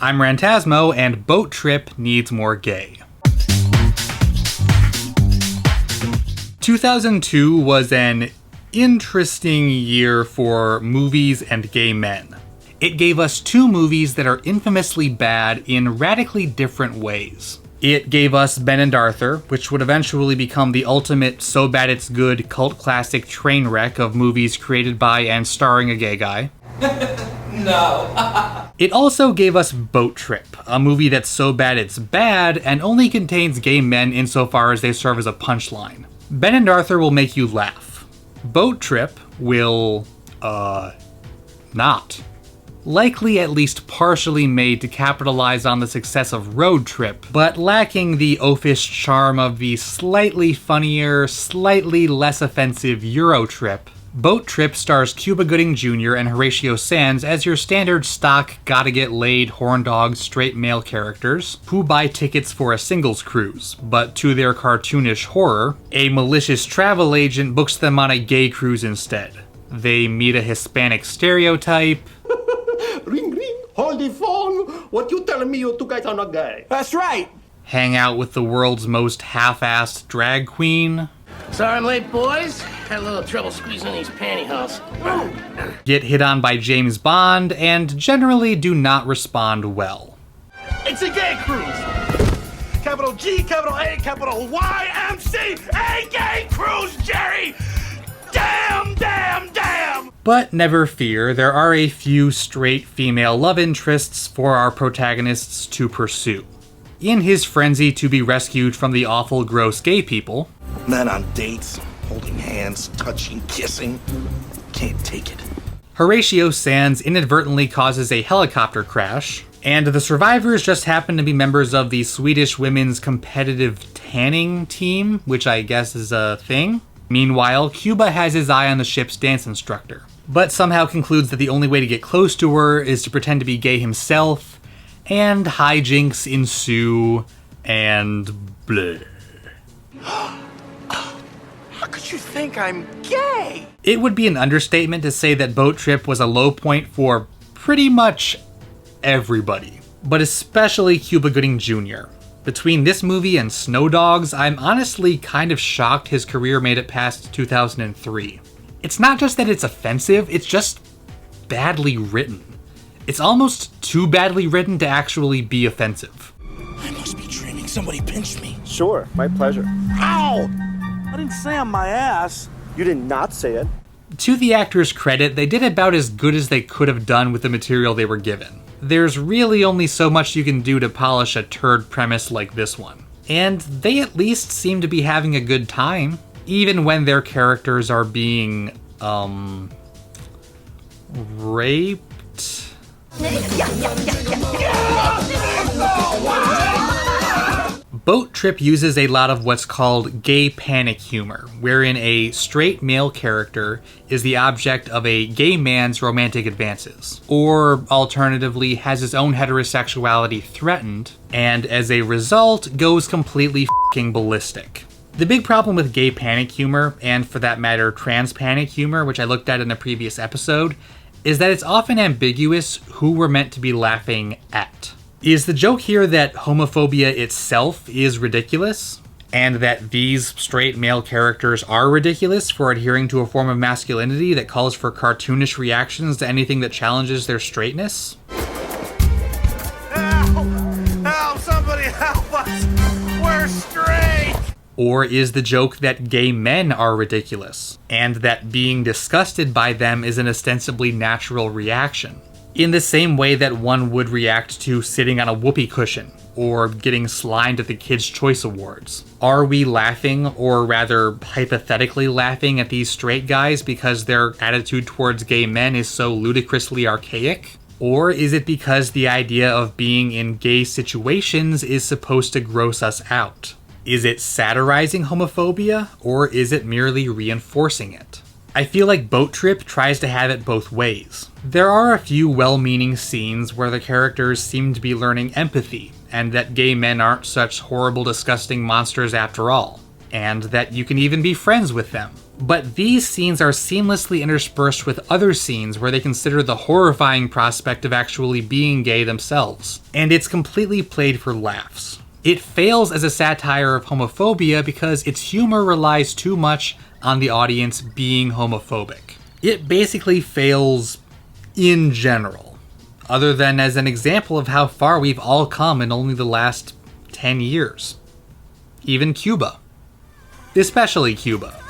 I'm Rantasmo, and Boat Trip needs more gay. 2002 was an interesting year for movies and gay men. It gave us two movies that are infamously bad in radically different ways. It gave us Ben and Arthur, which would eventually become the ultimate so bad it's good cult classic train wreck of movies created by and starring a gay guy. No. It also gave us Boat Trip, a movie that's so bad it's bad and only contains gay men insofar as they serve as a punchline. Ben and Arthur will make you laugh. Boat Trip will, not. Likely at least partially made to capitalize on the success of Road Trip, but lacking the oafish charm of the slightly funnier, slightly less offensive Euro Trip. Boat Trip stars Cuba Gooding Jr. and Horatio Sanz as your standard stock gotta-get-laid horn dog straight male characters who buy tickets for a singles cruise, but to their cartoonish horror, a malicious travel agent books them on a gay cruise instead. They meet a Hispanic stereotype. Ring ring, hold the phone. What you telling me you two guys are not gay? That's right. Hang out with the world's most half-assed drag queen. Sorry I'm late, boys. Had a little trouble squeezing in these pantyhose. Get hit on by James Bond, and generally do not respond well. It's a gay cruise! Capital G, capital A, capital Y, M, C, A gay cruise, Jerry! Damn, damn, damn! But never fear, there are a few straight female love interests for our protagonists to pursue. In his frenzy to be rescued from the awful, gross gay people, men on dates, holding hands, touching, kissing. Can't take it. Horatio Sanz inadvertently causes a helicopter crash, and the survivors just happen to be members of the Swedish women's competitive tanning team, which I guess is a thing. Meanwhile, Cuba has his eye on the ship's dance instructor, but somehow concludes that the only way to get close to her is to pretend to be gay himself, and hijinks ensue, and bleh. How could you think I'm gay? It would be an understatement to say that Boat Trip was a low point for pretty much everybody, but especially Cuba Gooding Jr. Between this movie and Snow Dogs, I'm honestly kind of shocked his career made it past 2003. It's not just that it's offensive, it's just badly written. It's almost too badly written to actually be offensive. I must be dreaming. Somebody pinched me. Sure, my pleasure. Ow! I didn't say on my ass. You did not say it. To the actors' credit, they did about as good as they could have done with the material they were given. There's really only so much you can do to polish a turd premise like this one. And they at least seem to be having a good time, even when their characters are being, raped? Boat Trip uses a lot of what's called gay panic humor, wherein a straight male character is the object of a gay man's romantic advances, or alternatively has his own heterosexuality threatened, and as a result goes completely f***ing ballistic. The big problem with gay panic humor, and for that matter trans panic humor, which I looked at in a previous episode, is that it's often ambiguous who we're meant to be laughing at. Is the joke here that homophobia itself is ridiculous, and that these straight male characters are ridiculous for adhering to a form of masculinity that calls for cartoonish reactions to anything that challenges their straightness? Help! Help! Somebody help us! We're straight! Or is the joke that gay men are ridiculous, and that being disgusted by them is an ostensibly natural reaction? In the same way that one would react to sitting on a whoopee cushion, or getting slimed at the Kids' Choice Awards. Are we laughing, or rather hypothetically laughing, at these straight guys because their attitude towards gay men is so ludicrously archaic? Or is it because the idea of being in gay situations is supposed to gross us out? Is it satirizing homophobia, or is it merely reinforcing it? I feel like Boat Trip tries to have it both ways. There are a few well-meaning scenes where the characters seem to be learning empathy, and that gay men aren't such horrible, disgusting monsters after all. and that you can even be friends with them. But these scenes are seamlessly interspersed with other scenes where they consider the horrifying prospect of actually being gay themselves, and it's completely played for laughs. It fails as a satire of homophobia because its humor relies too much on the audience being homophobic. It basically fails in general, other than as an example of how far we've all come in only the last 10 years. Even Cuba. Especially Cuba.